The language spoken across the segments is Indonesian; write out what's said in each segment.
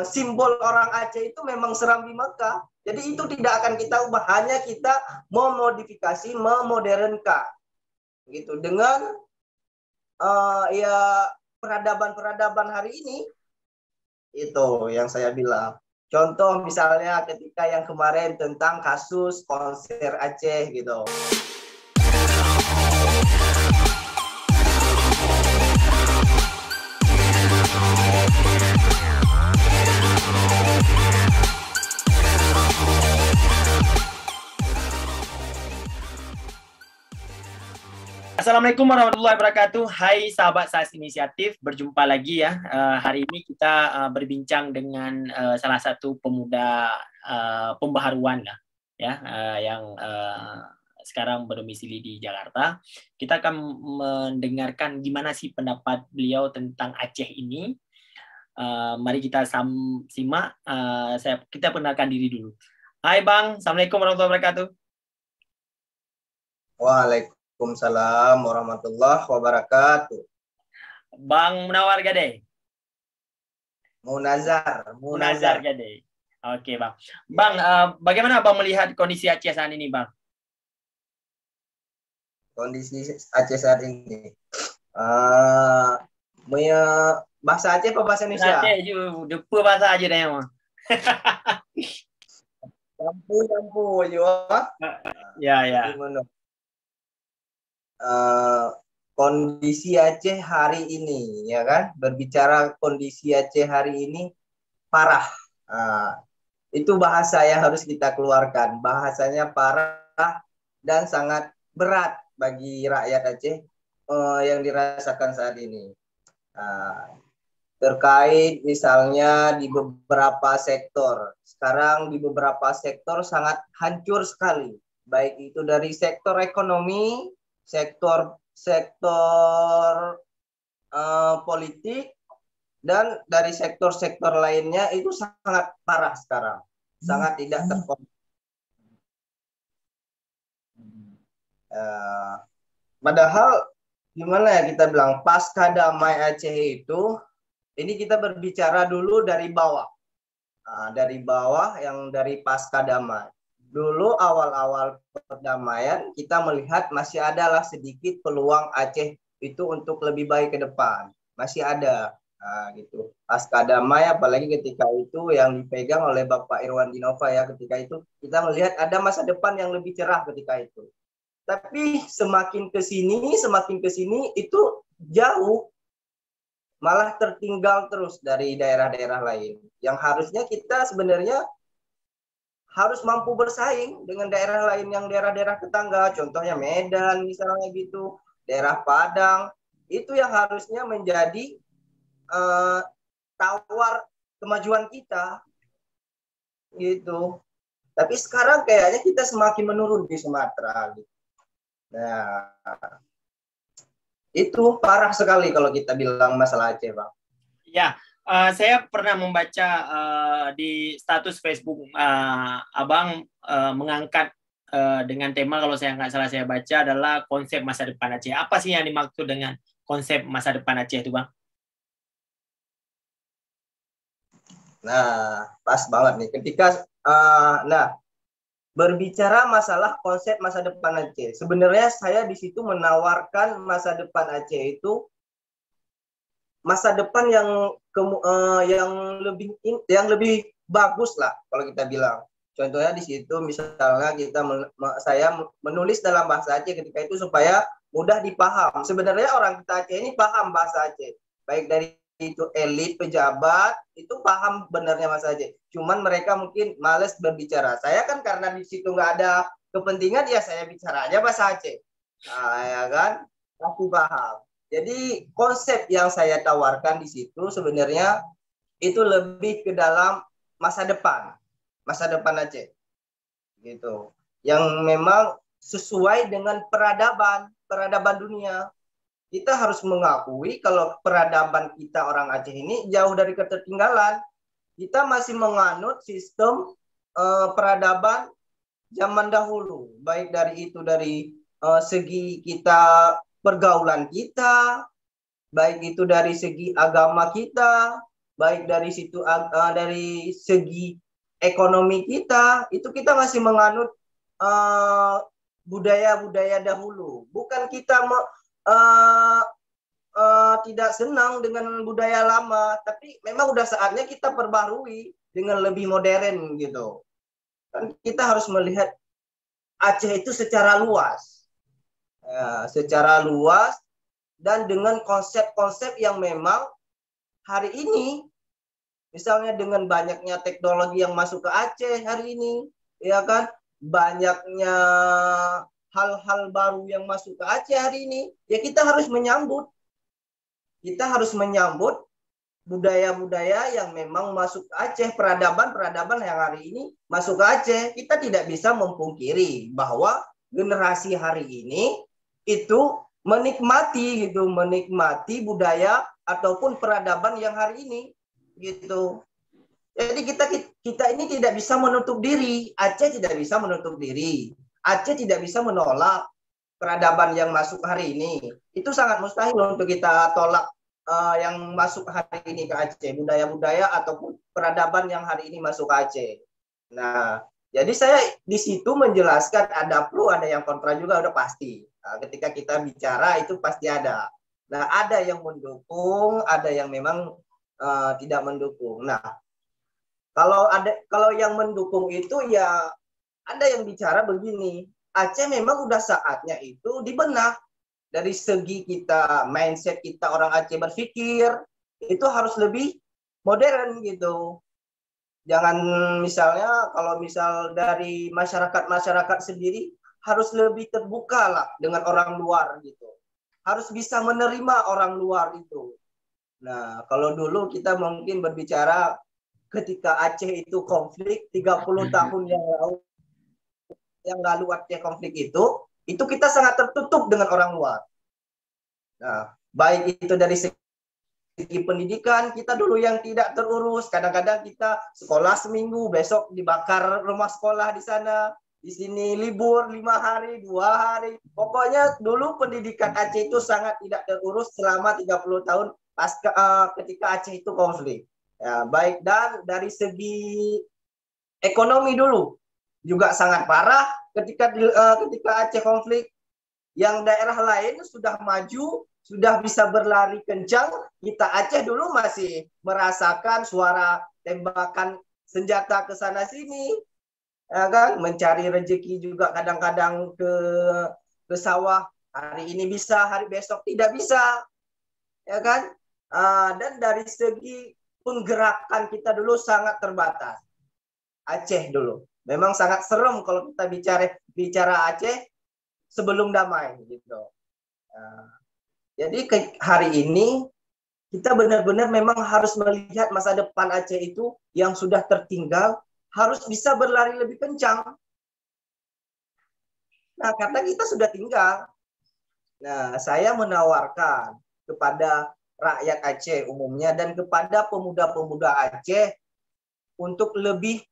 simbol orang Aceh itu memang Serambi Mekah. Jadi itu tidak akan kita ubah, hanya kita memodifikasi, memodernkan gitu dengan ya peradaban hari ini. Itu yang saya bilang. Contoh misalnya ketika yang kemarin tentang kasus konser Aceh gitu. Assalamualaikum warahmatullahi wabarakatuh. Hai sahabat SAS Inisiatif, berjumpa lagi ya. Hari ini kita berbincang dengan salah satu pemuda pembaharuan lah, ya, yang sekarang berdomisili di Jakarta. Kita akan mendengarkan gimana sih pendapat beliau tentang Aceh ini. Mari kita simak. Kita perkenalkan diri dulu. Hai Bang, Assalamualaikum warahmatullahi wabarakatuh. Waalaikumsalam warahmatullahi wabarakatuh. Bang Munawar Gade. Munazar Gade. Oke, Bang. Bang, bagaimana Bang melihat kondisi Aceh saat ini, Bang? Kondisi Aceh saat ini. Bahasa Aceh apa bahasa Indonesia? Aceh je, depa bahasa aja dah yang. Campur juga. Ya. Kondisi Aceh hari ini, ya kan? Berbicara kondisi Aceh hari ini parah. Itu bahasa yang harus kita keluarkan. Bahasanya parah dan sangat berat bagi rakyat Aceh yang dirasakan saat ini. Terkait misalnya di beberapa sektor. Sekarang di beberapa sektor sangat hancur sekali. Baik itu dari sektor ekonomi, sektor politik, dan dari sektor-sektor lainnya itu sangat parah sekarang. Sangat tidak terkontrol. Padahal gimana ya kita bilang, pasca damai Aceh itu, ini kita berbicara dulu dari bawah. Dari bawah yang dari pasca damai. Dulu awal-awal perdamaian kita melihat masih adalah sedikit peluang Aceh itu untuk lebih baik ke depan. Masih ada gitu. Pasca damai apalagi ketika itu yang dipegang oleh Bapak Irwan Dinova ya, ketika itu kita melihat ada masa depan yang lebih cerah ketika itu. Tapi semakin ke sini itu jauh, malah tertinggal terus dari daerah-daerah lain. Yang harusnya kita sebenarnya harus mampu bersaing dengan daerah lain yang daerah-daerah tetangga, contohnya Medan misalnya gitu, daerah Padang, itu yang harusnya menjadi tawar kemajuan kita, gitu. Tapi sekarang kayaknya kita semakin menurun di Sumatera, gitu. Nah, itu parah sekali kalau kita bilang masalah Aceh, Bang. Ya. Saya pernah membaca di status Facebook Abang mengangkat dengan tema, kalau saya nggak salah saya baca, adalah konsep masa depan Aceh. Apa sih yang dimaksud dengan konsep masa depan Aceh itu, Bang? Nah, pas banget nih. Ketika, berbicara masalah konsep masa depan Aceh, sebenarnya saya di situ menawarkan masa depan Aceh itu masa depan yang lebih bagus lah kalau kita bilang. Contohnya di situ misalnya saya menulis dalam bahasa Aceh ketika itu supaya mudah dipaham. Sebenarnya orang kita Aceh ini paham bahasa Aceh. Baik dari itu elit, pejabat, itu paham benarnya bahasa Aceh. Cuman mereka mungkin males berbicara. Saya kan karena di situ nggak ada kepentingan, ya saya bicara aja bahasa Aceh. Ya kan? Pasti paham. Jadi konsep yang saya tawarkan di situ sebenarnya itu lebih ke dalam masa depan Aceh, gitu. Yang memang sesuai dengan peradaban dunia. Kita harus mengakui kalau peradaban kita orang Aceh ini jauh dari ketertinggalan. Kita masih menganut sistem peradaban zaman dahulu, baik dari segi kita pergaulan kita, baik itu dari segi agama kita, baik dari dari segi ekonomi kita, itu kita masih menganut budaya-budaya dahulu. Bukan kita tidak senang dengan budaya lama, tapi memang udah saatnya kita perbarui dengan lebih modern gitu. Kan kita harus melihat Aceh itu secara luas, secara luas dan dengan konsep-konsep yang memang hari ini, misalnya dengan banyaknya teknologi yang masuk ke Aceh hari ini, ya kan, banyaknya hal-hal baru yang masuk ke Aceh hari ini, ya kita harus menyambut. Kita harus menyambut budaya-budaya yang memang masuk ke Aceh, peradaban-peradaban yang hari ini masuk ke Aceh. Kita tidak bisa memungkiri bahwa generasi hari ini itu menikmati budaya ataupun peradaban yang hari ini gitu. Jadi kita ini tidak bisa menutup diri, Aceh tidak bisa menutup diri. Aceh tidak bisa menolak peradaban yang masuk hari ini. Itu sangat mustahil untuk kita tolak yang masuk hari ini ke Aceh, budaya-budaya ataupun peradaban yang hari ini masuk ke Aceh. Nah, jadi saya di situ menjelaskan ada pro, ada yang kontra juga udah pasti. Nah, ketika kita bicara itu pasti ada. Nah, ada yang mendukung, ada yang memang tidak mendukung. Nah, kalau yang mendukung itu ya ada yang bicara begini, Aceh memang udah saatnya itu dibenah. Dari segi kita, mindset kita orang Aceh berpikir, itu harus lebih modern gitu. Jangan misalnya, kalau misal dari masyarakat sendiri, harus lebih terbuka lah dengan orang luar gitu. Harus bisa menerima orang luar itu. Nah, kalau dulu kita mungkin berbicara ketika Aceh itu konflik 30 tahun yang lalu Aceh konflik itu kita sangat tertutup dengan orang luar. Nah, baik itu dari segi pendidikan, kita dulu yang tidak terurus. Kadang-kadang kita sekolah seminggu, besok dibakar rumah sekolah di sana. Di sini libur 5 hari, 2 hari. Pokoknya dulu pendidikan Aceh itu sangat tidak terurus selama 30 tahun ketika Aceh itu konflik. Ya, baik, dan dari segi ekonomi dulu juga sangat parah ketika Aceh konflik. Yang daerah lain sudah maju, sudah bisa berlari kencang, kita Aceh dulu masih merasakan suara tembakan senjata ke sana sini, ya kan? Mencari rezeki juga kadang-kadang ke sawah. Hari ini bisa, hari besok tidak bisa, ya kan? Dan dari segi penggerakan kita dulu sangat terbatas. Aceh dulu memang sangat serem kalau kita bicara Aceh sebelum damai gitu. Jadi hari ini kita benar-benar memang harus melihat masa depan Aceh itu yang sudah tertinggal harus bisa berlari lebih kencang. Nah, karena kita sudah tinggal. Nah, saya menawarkan kepada rakyat Aceh umumnya dan kepada pemuda-pemuda Aceh untuk lebih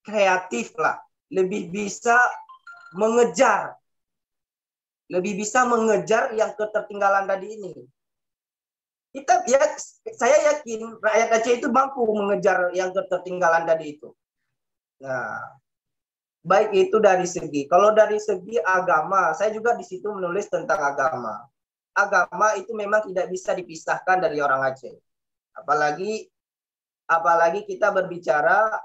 kreatif lah, lebih bisa mengejar yang ketertinggalan tadi ini. Saya yakin rakyat Aceh itu mampu mengejar yang ketertinggalan tadi itu. Nah, baik itu dari kalau dari segi agama, saya juga di situ menulis tentang agama. Agama itu memang tidak bisa dipisahkan dari orang Aceh. Apalagi kita berbicara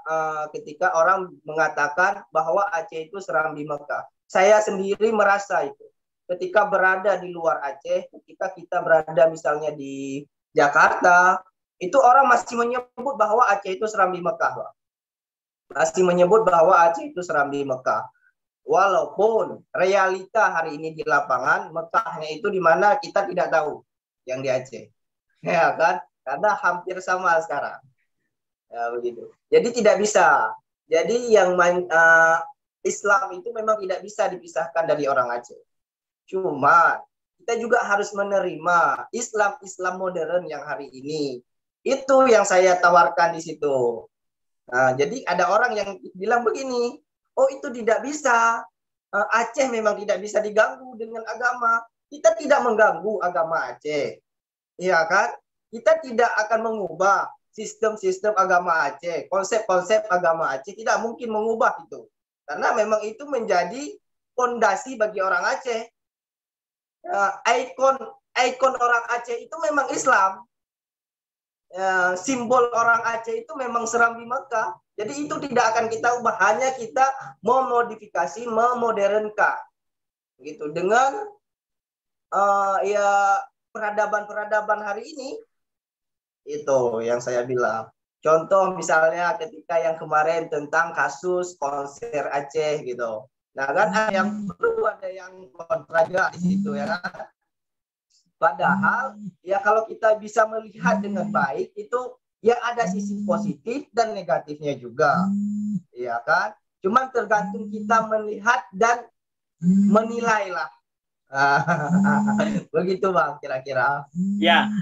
ketika orang mengatakan bahwa Aceh itu Serambi Mekah. Saya sendiri merasa itu. Ketika berada di luar Aceh, ketika kita berada misalnya di Jakarta, itu orang masih menyebut bahwa Aceh itu Serambi Mekah. Masih menyebut bahwa Aceh itu Serambi Mekah. Walaupun realita hari ini di lapangan, Mekahnya itu di mana kita tidak tahu yang di Aceh. Ya kan? Karena hampir sama sekarang. Ya, begitu. Jadi tidak bisa. Jadi yang Islam itu memang tidak bisa dipisahkan dari orang Aceh. Cuma kita juga harus menerima Islam modern yang hari ini. Itu yang saya tawarkan di situ. Nah, jadi ada orang yang bilang begini, oh itu tidak bisa. Aceh memang tidak bisa diganggu dengan agama. Kita tidak mengganggu agama Aceh. Iya kan? Kita tidak akan mengubah sistem-sistem agama Aceh, konsep-konsep agama Aceh tidak mungkin mengubah itu. Karena memang itu menjadi fondasi bagi orang Aceh. Ikon orang Aceh itu memang Islam. Simbol orang Aceh itu memang Serambi Mekah. Jadi itu tidak akan kita ubah, hanya kita memodifikasi, memodernkan, gitu dengan ya peradaban-peradaban hari ini. Itu yang saya bilang. Contoh misalnya ketika yang kemarin tentang kasus konser Aceh gitu. Nah kan ada yang perlu, ada yang kontra juga di situ ya kan. Padahal ya kalau kita bisa melihat dengan baik itu ya ada sisi positif dan negatifnya juga. Ya kan? Cuman tergantung kita melihat dan menilai lah. Begitu Bang kira-kira. Ya,